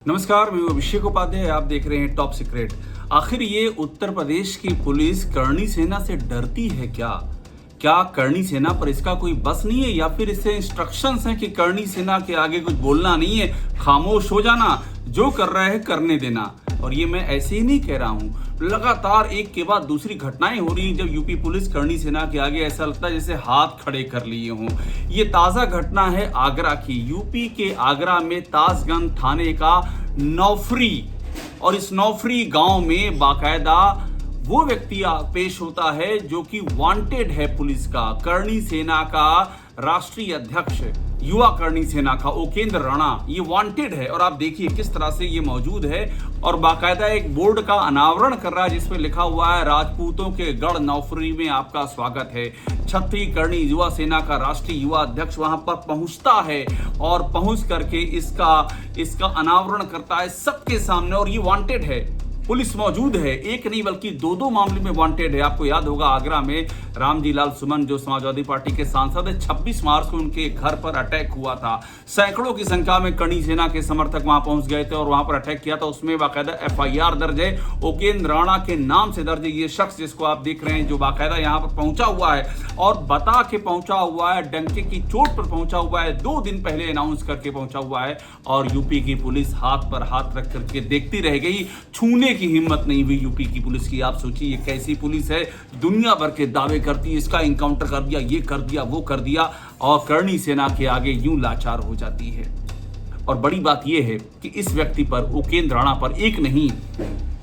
नमस्कार, मैं अभिषेक उपाध्याय। आप देख रहे हैं टॉप सीक्रेट। आखिर ये उत्तर प्रदेश की पुलिस करणी सेना से डरती है क्या? क्या करणी सेना पर इसका कोई बस नहीं है, या फिर इससे इंस्ट्रक्शंस हैं कि करणी सेना के आगे कुछ बोलना नहीं है, खामोश हो जाना, जो कर रहा है करने देना? और ये मैं ऐसे ही नहीं कह रहा हूँ, लगातार एक के बाद दूसरी घटनाएं हो रही हैं जब यूपी पुलिस करणी सेना के आगे ऐसा लगता है जैसे हाथ खड़े कर लिए हों। ये ताज़ा घटना है आगरा की। यूपी के आगरा में ताजगंज थाने का नौफरी, और इस नौफरी गांव में बाकायदा वो व्यक्ति पेश होता है जो कि वांटेड है पुलिस का। करणी सेना का राष्ट्रीय अध्यक्ष, युवा करणी सेना का उपेंद्र राणा, ये वांटेड है। और आप देखिए किस तरह से ये मौजूद है और बाकायदा एक बोर्ड का अनावरण कर रहा है जिसमें लिखा हुआ है, राजपूतों के गढ़ नौफरी में आपका स्वागत है। छत्तीस करणी युवा सेना का राष्ट्रीय युवा अध्यक्ष वहां पर पहुंचता है और पहुंच करके इसका अनावरण करता है सबके सामने। और ये वांटेड है, पुलिस मौजूद है, एक नहीं बल्कि दो मामले में वांटेड है। आपको याद होगा आगरा में रामजी लाल सुमन जो समाजवादी पार्टी के सांसद है, 26 मार्च को उनके घर पर अटैक हुआ था। सैकड़ों की संख्या में करणी सेना के समर्थक वहां पहुंच गए थे और वहां पर अटैक किया था। उसमें बाकायदा FIR दर्ज है, उपेंद्र राणा के नाम से दर्ज है। ये शख्स जिसको आप देख रहे हैं जो बाकायदा यहाँ पर पहुंचा हुआ है और बता के पहुंचा हुआ है, डंके की चोट पर पहुंचा हुआ है, 2 दिन पहले अनाउंस करके पहुंचा हुआ है। और यूपी की पुलिस हाथ पर हाथ रख करके देखती रह गई, छूने की हिम्मत नहीं हुई यूपी की पुलिस की। आप सोचिए ये कैसी पुलिस है, दुनिया भर के दावे करती है, इसका इनकाउंटर कर दिया, ये कर दिया, वो कर दिया, और करणी सेना के आगे यूं लाचार हो जाती है। और बड़ी बात यह है कि इस व्यक्ति पर, उपेंद्र राणा पर, एक नहीं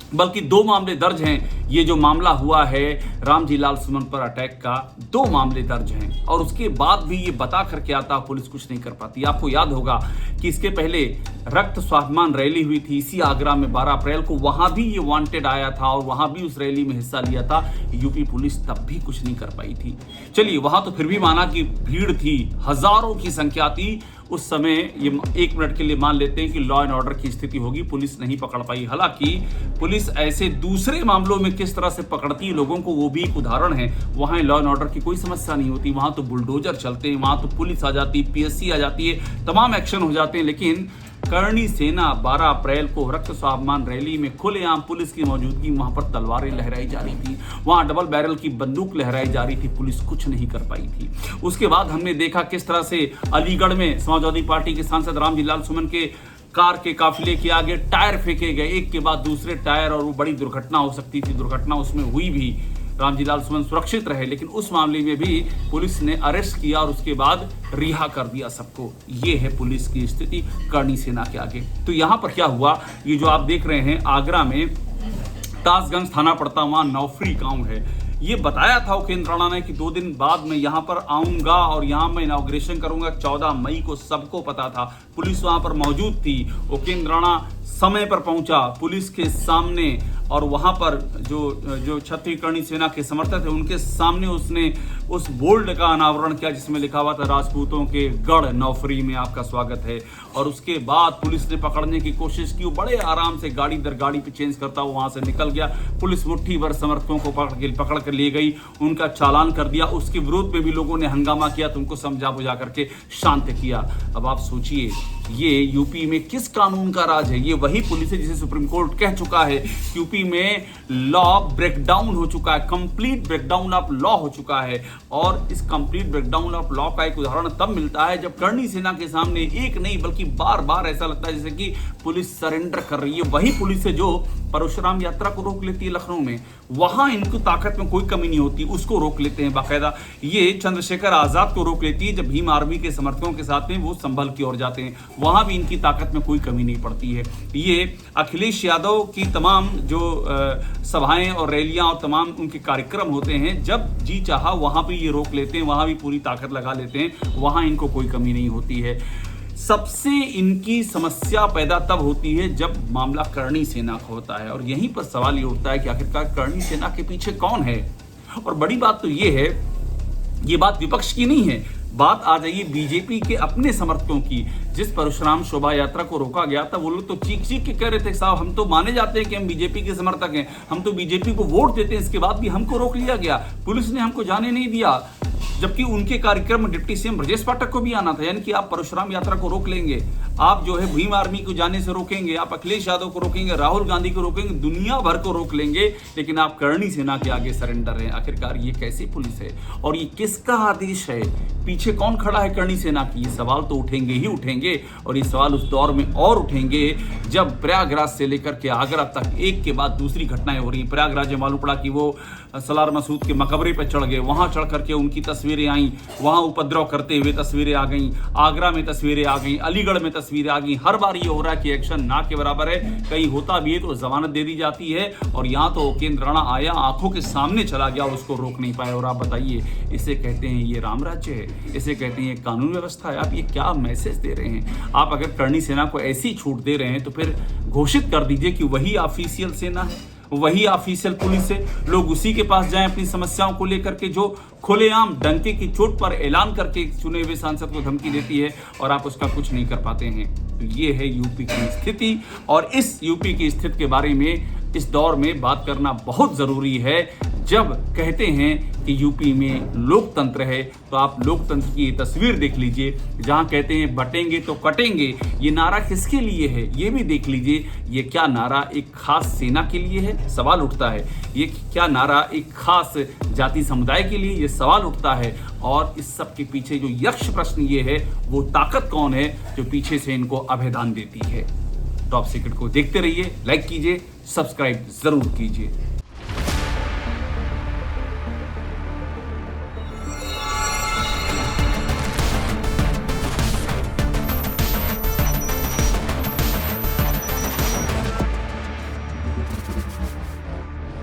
बल्कि 2 मामले दर्ज हैं। ये जो मामला हुआ है रामजी लाल सुमन पर अटैक का, 2 मामले दर्ज हैं। और उसके बाद भी ये बता करके आता पुलिस कुछ नहीं कर पाती। आपको याद होगा कि इसके पहले रक्त स्वाभिमान रैली हुई थी इसी आगरा में 12 अप्रैल को, वहां भी ये वांटेड आया था और वहां भी उस रैली में हिस्सा लिया था। यूपी पुलिस तब भी कुछ नहीं कर पाई थी। चलिए, वहां तो फिर भी माना कि भीड़ थी, हजारों की संख्या थी उस समय। ये 1 मिनट के लिए मान लेते हैं कि लॉ एंड ऑर्डर की स्थिति होगी, पुलिस नहीं पकड़ पाई। हालांकि पुलिस ऐसे दूसरे मामलों में किस तरह से पकड़ती है लोगों को, वो भी एक उदाहरण है। वहां लॉ एंड ऑर्डर की कोई समस्या नहीं होती, वहां तो बुलडोजर चलते हैं, वहां तो पुलिस आ जाती है, PSC आ जाती है, तमाम एक्शन हो जाते हैं। लेकिन करणी सेना 12 अप्रैल को रक्त स्वाभिमान रैली में खुलेआम पुलिस की मौजूदगी, वहां पर तलवारें लहराई जा रही थी, वहां डबल बैरल की बंदूक लहराई जा रही थी, पुलिस कुछ नहीं कर पाई थी। उसके बाद हमने देखा किस तरह से अलीगढ़ में समाजवादी पार्टी के सांसद रामजी लाल सुमन के कार के काफिले के आगे टायर फेंके गए, एक के बाद दूसरे टायर, और वो बड़ी दुर्घटना हो सकती थी। दुर्घटना उसमें हुई भी, रामजी लाल सुमन सुरक्षित रहे, लेकिन उस मामले में भी पुलिस ने अरेस्ट किया और उसके बाद रिहा कर दिया सबको। ये है पुलिस की स्थिति करणी सेना के आगे। तो यहाँ पर क्या हुआ, ये जो आप देख रहे हैं आगरा में ताजगंज थाना पड़ता, वहाँ नौफरी गांव है। ये बताया था उपेंद्र राणा ने कि 2 दिन बाद मैं यहाँ पर आऊंगा और यहाँ मैं इनॉग्रेशन करूंगा। 14 मई को सबको पता था, पुलिस वहां पर मौजूद थी। उपेंद्र राणा समय पर पहुंचा पुलिस के सामने, और वहां पर जो छत्तीस करणी सेना के समर्थक थे उनके सामने उसने उस बोर्ड का अनावरण किया जिसमें लिखा हुआ था, राजपूतों के गढ़ नौफरी में आपका स्वागत है। और उसके बाद पुलिस ने पकड़ने की कोशिश की, वो बड़े आराम से गाड़ी दर गाड़ी पे चेंज करता हुआ वहां से निकल गया। पुलिस मुट्ठी भर समर्थकों को पकड़ कर ले गई, उनका चालान कर दिया। उसके विरोध में भी लोगों ने हंगामा किया तो उनको समझा बुझा करके शांत किया। अब आप सोचिए ये यूपी में किस कानून का राज है? ये वही पुलिस है जिसे सुप्रीम कोर्ट कह चुका है कि यूपी में लॉ ब्रेकडाउन हो चुका है, कंप्लीट ब्रेकडाउन ऑफ लॉ हो चुका है। और इस कंप्लीट ब्रेकडाउन ऑफ लॉ का एक उदाहरण तब मिलता है जब करणी सेना के सामने एक नहीं बल्कि बार बार ऐसा लगता है जैसे कि पुलिस सरेंडर कर रही है। वही पुलिस है जो परशुराम यात्रा को रोक लेती है लखनऊ में, वहां इनको ताकत में कोई कमी नहीं होती, उसको रोक लेते हैं बाकायदा। ये चंद्रशेखर आजाद को रोक लेती है जब भीम आर्मी के समर्थकों के साथ में वो संभल की ओर जाते हैं, वहां भी इनकी ताकत में कोई कमी नहीं पड़ती है। ये अखिलेश यादव की तमाम जो सभाएं और रैलियां और तमाम उनके कार्यक्रम होते हैं, जब जी चाहा वहां पे ये रोक लेते हैं, वहां भी पूरी ताकत लगा लेते हैं, वहां इनको कोई कमी नहीं होती है। सबसे इनकी समस्या पैदा तब होती है जब मामला करणी सेना का होता है, और यहीं पर सवाल ये उठता है कि आखिरकार करणी सेना के पीछे कौन है। और बड़ी बात तो ये है, ये बात विपक्ष की नहीं है, बात आ जाइए बीजेपी के अपने समर्थकों की। जिस परशुराम शोभा यात्रा को रोका गया था, वो लोग तो चीख चीख के कह रहे थे, साहब हम तो माने जाते हैं कि हम बीजेपी के समर्थक हैं, हम तो बीजेपी को वोट देते हैं, इसके बाद भी हमको रोक लिया गया, पुलिस ने हमको जाने नहीं दिया। जबकि उनके कार्यक्रम में डिप्टी सीएम ब्रजेश पाठक को भी आना था, यानी कि आप परशुराम यात्रा को रोक लेंगे। आप जो है भीम आर्मी को जाने से रोकेंगे, आप अखिलेश यादव को रोकेंगे, राहुल गांधी को रोकेंगे, दुनिया भर को रोक लेंगे, लेकिन आप करणी सेना के आगे सरेंडर हैं। आखिरकार ये कैसी पुलिस है और ये किसका आदेश है? पीछे कौन खड़ा है करणी सेना की? ये सवाल तो उठेंगे ही उठेंगे, और ये सवाल उस दौर में और उठेंगे जब प्रयागराज से लेकर के आगरा तक एक के बाद दूसरी घटनाएं हो रही हैं। प्रयागराज में मालूम पड़ा कि वो सलार मसूद के मकबरे पर चढ़ गए, वहां चढ़ करके उनकी तस्वीरें आई, वहां उपद्रव करते हुए तस्वीरें आ गई, आगरा में तस्वीरें आ गई, अलीगढ़ में तस्वीरें आ गई। हर बार ये हो रहा है कि एक्शन ना के बराबर है, कहीं होता भी है तो जमानत दे दी जाती है, और यहाँ तो उपेंद्र राणा आया, आंखों के सामने चला गया, उसको रोक नहीं पाए। और आप बताइए, इसे कहते हैं ये राम राज्य है? इसे कहते हैं कानून व्यवस्था है? आप ये क्या मैसेज दे रहे हैं? आप अगर करणी सेना को ऐसी छूट दे रहे हैं तो फिर घोषित कर दीजिए कि वही ऑफिशियल सेना है, वही ऑफिशियल पुलिस है, लोग उसी के पास जाएं अपनी समस्याओं को लेकर के, जो खुलेआम डंके की चोट पर ऐलान करके चुने हुए सांसद को धमकी देती है और आप उसका कुछ नहीं कर पाते हैं। तो ये है यूपी की स्थिति, और इस यूपी की स्थिति के बारे में इस दौर में बात करना बहुत जरूरी है। जब कहते हैं कि यूपी में लोकतंत्र है, तो आप लोकतंत्र की तस्वीर देख लीजिए, जहां कहते हैं बटेंगे तो कटेंगे, ये नारा किसके लिए है ये भी देख लीजिए। ये क्या नारा एक खास सेना के लिए है? सवाल उठता है। ये क्या नारा एक खास जाति समुदाय के लिए? ये सवाल उठता है। और इस सब के पीछे जो यक्ष प्रश्न ये है, वो ताकत कौन है जो पीछे से इनको अभेदान देती है? टॉप सीक्रेट को देखते रहिए, लाइक कीजिए, सब्सक्राइब जरूर कीजिए।